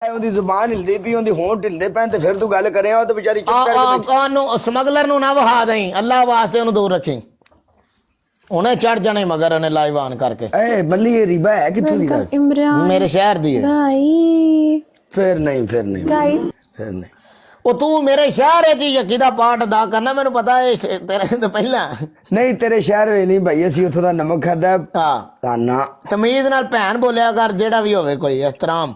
ਉਹਦੀ ਜ਼ੁਬਾਨ ਹਿਲਦੀ ਪਈ ਉਹਦੀ ਹੋਂਠ ਹਿਲਦੇ ਪੈਣ ਤੇ ਫਿਰ ਤੂੰ ਗੱਲ ਕਰਿਆ ਉਹ ਤੇ ਵਿਚਾਰੀ ਚੁੱਪ ਕਰਕੇ ਉਹਨੂੰ ਸਮਗਲਰ ਨੂੰ ਨਾ ਵਹਾ ਦੇਈ ਅੱਲਾ ਵਾਸਤੇ ਉਹਨੂੰ ਦੂਰ ਰੱਖੀ ਉਹਨੇ ਚੜ ਜਾਣੇ ਮਗਰ ਉਹਨੇ ਲਾਈਵ ਆਨ ਕਰਕੇ ਏ ਬੱਲੀ ਇਹ ਰਿਬਾ ਹੈ ਕਿੱਥੋਂ ਦੀ ਦੱਸ ਮੇਰੇ ਸ਼ਹਿਰ ਦੀ ਹੈ ਫਿਰ ਨਹੀਂ ਫਿਰ ਨਹੀਂ ਉਹ ਤੂੰ ਮੇਰੇ ਸ਼ਹਿਰ ਚ ਯਕੀ ਦਾ ਪਾਠ ਅਦਾ ਕਰਨਾ ਮੈਨੂੰ ਪਤਾ ਹੈ ਤੇਰੇ ਤੋਂ ਪਹਿਲਾਂ ਨਹੀਂ ਤੇਰੇ ਸ਼ਹਿਰ ਵਿੱਚ ਨਹੀਂ ਭਾਈ ਅਸੀਂ ਉੱਥੋਂ ਦਾ ਨਮਕ ਖਾਦਾ ਹਾਂ ਤਾਨਾ ਤਮੀਜ਼ ਨਾਲ ਭੈਣ ਬੋਲਿਆ ਕਰ ਜਿਹੜਾ ਵੀ ਹੋਵੇ ਕੋਈ ਇhtਰਾਮ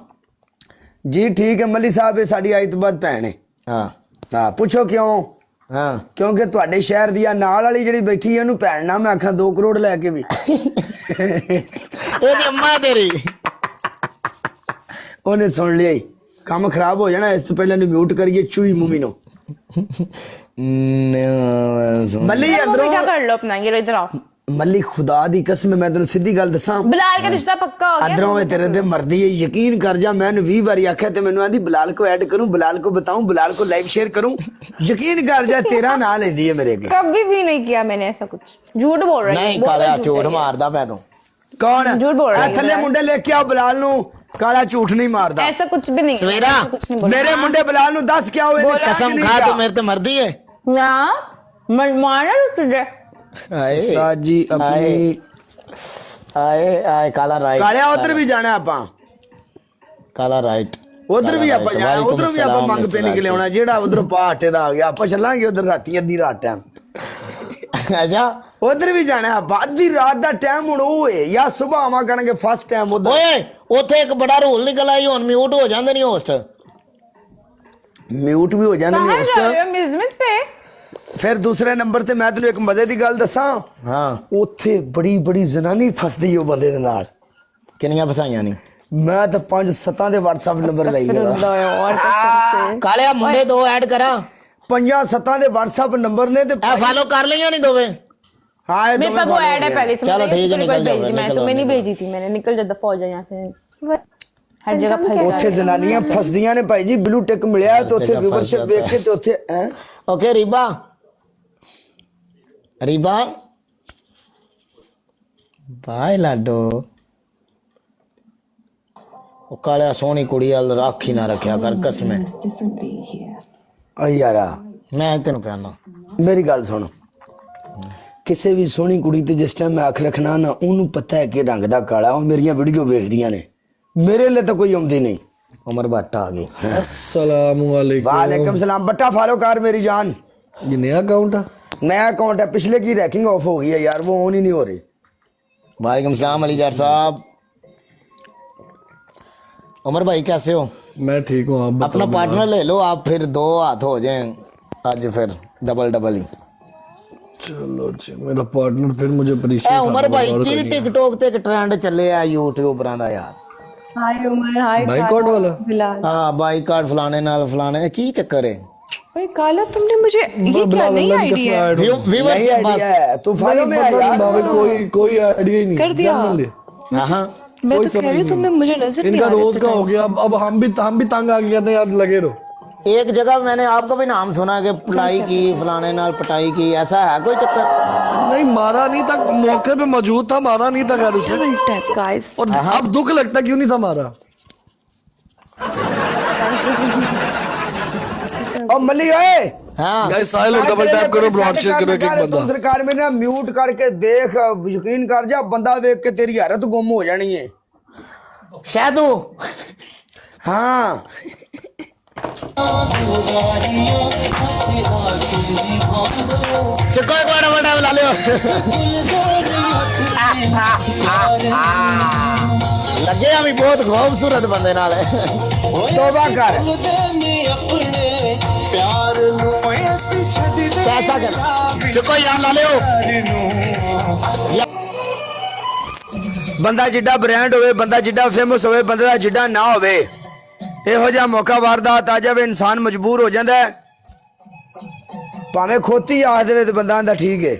ਜੀ ਠੀਕ ਹੈ ਮੱਲੀ ਸਾਹਿਬ ਇਹ ਸਾਡੀ ਅੱਜ ਤੋਂ ਬਾਅਦ ਭੈਣ ਹੈ ਹਾਂ ਪੁੱਛੋ ਕਿਉਂ ਹਾਂ ਕਿਉਂਕਿ ਤੁਹਾਡੇ ਸ਼ਹਿਰ ਦੀ ਆ ਨਾਲ ਵਾਲੀ ਜਿਹੜੀ ਬੈਠੀ ਹੈ ਉਹਨੂੰ ਭੈਣ ਨਾ ਮੈਂ ਆਖਾਂ 2 ਕਰੋੜ ਲੈ ਕੇ ਵੀ ਇਹਦੀ ਅੰਮਾ ਤੇਰੀ ਉਹਨੇ ਸੁਣ ਲਿਆ ਕੰਮ ਖਰਾਬ ਹੋ ਜਾਣਾ ਇਸ ਤੋਂ ਪਹਿਲਾਂ ਨੂੰ ਮਿਊਟ ਕਰੀਏ ਚੂਈ ਮੂਮੀ ਨੂੰ ਮੱਲੀ ਅੰਦਰੋਂ कर लो अपना ये लो इधर आओ ਮੱਲੀ ਖੁਦਾ ਦੀ ਕਸਮ ਮੈਂ ਤੈਨੂੰ ਸਿੱਧੀ ਗੱਲ ਦੱਸਾਂ बिलाल का रिश्ता पक्का हो गया ਅੰਦਰੋਂ ਇਹ ਤੇਰੇ ਤੇ ਮਰਦੀ ਹੈ ਯਕੀਨ ਕਰ ਜਾ ਮੈਂ 20 ਵਾਰੀ ਆਖਿਆ ਤੇ ਮੈਨੂੰ ਆਂਦੀ ਬਿਲਾਲ को ऐड करूं बिलाल को बताऊं बिलाल को लाइव शेयर करूं यकीन कर जा तेरा नाम लेंदी है मेरे के कभी भी नहीं किया मैंने ऐसा कुछ झूठ बोल रहे ਨਹੀਂ ਕਾਲਿਆ ਝੂਠ ਮਾਰਦਾ ਪੈ ਤੂੰ कौन झूठ बोल रहा है थल्ले मुंडे लेके आओ बिलाल नु काला झूठ नहीं मारदा ऐसा कुछ भी नहीं सवेरा मेरे मुंडे बिलाल नु दस क्या हुए ने कसम खा तू मेरे ते मरदी है ना मारना तुझे आए उस्ताद जी अपनी आए आए काला राइट कालिया उधर भी जाना ਆਪਾਂ काला राइट ਉਧਰ ਵੀ ਆਪਾਂ ਜਾਣਾ ਉਧਰ ਵੀ ਆਪਾਂ ਮੰਗ ਪੇ ਨਿਕਲੇ ਆਉਣਾ ਜਿਹੜਾ ਉਧਰ ਪਾਟੇ ਦਾ ਆ ਗਿਆ ਆਪਾਂ ਚੱਲਾਂਗੇ ਉਧਰ ਰਾਤੀ ਅੱਧੀ ਰਾਤ ਟਾਈਮ ਅੱਛਾ ਉਧਰ ਵੀ ਜਾਣਾ ਆਪਾਂ ਅੱਧੀ ਰਾਤ ਦਾ ਟਾਈਮ ਹੁਣ ਉਹ ਹੈ ਜਾਂ ਸਵੇਰ ਆਵਾਂ ਕਰਾਂਗੇ ਫਸਟ ਟਾਈਮ ਉਧਰ ਓਏ ਉੱਥੇ ਇੱਕ ਬੜਾ ਰੂਲ ਨਿਕਲ ਆਈ ਹੁਣ ਮਿਊਟ ਹੋ ਜਾਂਦੇ ਨਹੀਂ ਹੋਸਟ ਮਿਊਟ ਵੀ ਹੋ ਜਾਂਦੇ ਨੇ कहाँ जा रहे हो मिस पे ਫਿਰ ਦੂਸਰੇ ਨੰਬਰ ਤੇ ਮੈਂ ਤੈਨੂੰ ਇੱਕ ਮਜ਼ੇ ਦੀ ਗੱਲ ਦੱਸਾਂ ਹਾਂ ਉੱਥੇ ਬੜੀ ਬੜੀ ਜ਼ਨਾਨੀ ਫਸਦੀ ਉਹ ਬੰਦੇ ਦੇ ਨਾਲ ਕਿੰਨੀਆਂ ਫਸਾਈਆਂ ਨਹੀਂ ਮੈਂ ਤਾਂ 5-7 ਦੇ WhatsApp ਨੰਬਰ ਲਈ ਗਿਆ और ਕਾਲਿਆ ਮੁੰਡੇ ਦੋ ਐਡ ਕਰਾਂ 5-7 ਦੇ WhatsApp ਨੰਬਰ ਨੇ ਤੇ ਇਹ ਫਾਲੋ ਕਰ ਲਈਆਂ ਨਹੀਂ ਦੋਵੇਂ ਹਾਂ ਇਹ मेरे पास वो ऐड है पहले से चलो ठीक है, निकल जाओ, मैं निकल तुम्हें नहीं जाओ। भेजी थी मैंने निकल जा दफा हो जाए यहाँ से हर जगह फंस जा ਉੱਥੇ ਜ਼ਨਾਨੀਆਂ ਫਸਦੀਆਂ ਨੇ ਭਾਈ ਜੀ ਬਲੂ ਟਿਕ ਮਿਲਿਆ ਤੇ ਉੱਥੇ ਵਿਊਅਰਸ਼ਿਪ ਵੇਖ ਕੇ ਤੇ ਉੱਥੇ ओके रीबा रीबा बाय लाडो ਉਹ ਕਾਲਿਆ ਸੋਹਣੀ ਕੁੜੀ ਵਾਲ ਰੱਖ ਹੀ ਨਾ ਰੱਖਿਆ ਕਰ ਕਸਮੇ ਆ ਯਾਰਾ ਮੈਂ ਤੈਨੂੰ ਕਹਿਣਾ ਮੇਰੀ ਗੱਲ ਸੁਣ ਕਿਸੇ ਵੀ ਸੋਹਣੀ ਕੁੜੀ ਤੇ ਜਿਸ ਟਾਈਮ ਮੈਂ ਅੱਖ ਰੱਖਣਾ ਨਾ ਉਹਨੂੰ ਪਤਾ ਹੈ ਕਿ ਰੰਗ ਦਾ ਕਾਲਾ ਉਹ ਮੇਰੀਆਂ ਵੀਡੀਓ ਵੇਖਦੀਆਂ ਨੇ ਮੇਰੇ ਲਈ ਤਾਂ ਕੋਈ ਆਉਂਦੀ ਨਹੀਂ ਉਮਰ ਬੱਟਾ ਆ ਗਈ अस्सलामुअलैकुम। वालेकुम सलाम बट्टा फॉलो कर मेरी जान ये नया अकाउंट है? नया अकाउंट है पिछले की रैंकिंग ऑफ हो गई है यार वो ऑन ही नहीं हो रही वालेकुम सलाम अली जार साहब उमर भाई कैसे हो मैं ठीक हूँ आप बताओ। अपना पार्टनर ले लो आप फिर दो हाथ हो जाए आज फिर डबल डबल ही चलो जी मेरा पार्टनर फिर मुझे ए परेशान उमर भाई की टिकटॉक ते एक ट्रेंड चले आ यूट्यूबरां दा यार हाय उमर हाय बाइकआउट वाला बिलाल हाँ बाई कार्ड फलाने नाल फलाने की चक्कर है ओए काला तुमने मुझे ये क्या नई आईडिया है नहीं आइडिया है तू फॉलो में है यार कोई आइडिया ही नहीं कर दिया। Genuinely। हाँ मैं तो कह रही हूँ तुमने मुझे नजर नहीं इनका आ रोज का हो गया अब हम भी तंग आ गया था यार लगे रहो एक जगह मैंने आपका भी नाम सुना कि पढ़ाई की फलाने नाल पटाई की ऐसा है कोई चक्कर नहीं मारा नहीं था मौके पे मौजूद था मारा नहीं था घर उसे टाइप गाइस और अब दुख लगता क्यों नहीं था मारा और मल्ली ओए हाँ गाइस सारे लोग डबल टैप करो ब्रॉड शेयर करो एक एक तू बंदा सरकार में ना म्यूट करके देख यकीन कर जा बंदा देख के तेरी हालत गुम हो जानी है शायदू हाँ चक्को एक बड़ा बड़ा बुला लियो लगे अभी बहुत खूबसूरत बंदे नाल तौबा कर कैसा कर चक्को यार ला लियो ਬੰਦਾ ਜਿੱਡਾ ਬ੍ਰਾਂਡ ਹੋਵੇ ਬੰਦਾ ਜਿੱਡਾ ਫੇਮਸ ਹੋਵੇ ਬੰਦੇ ਦਾ ਜਿੱਡਾ ਨਾ ਹੋਵੇ ਇਹੋ ਜਿਹਾ ਮੌਕਾ ਵਾਰਦਾਤ ਆ ਜਾਵੇ ਇਨਸਾਨ ਮਜਬੂਰ ਹੋ ਜਾਂਦਾ ਹੈ ਭਾਵੇਂ ਖੋਤੀ ਆਖ ਦੇਵੇ ਤੇ ਬੰਦਾ ਆਂਦਾ ਠੀਕ ਹੈ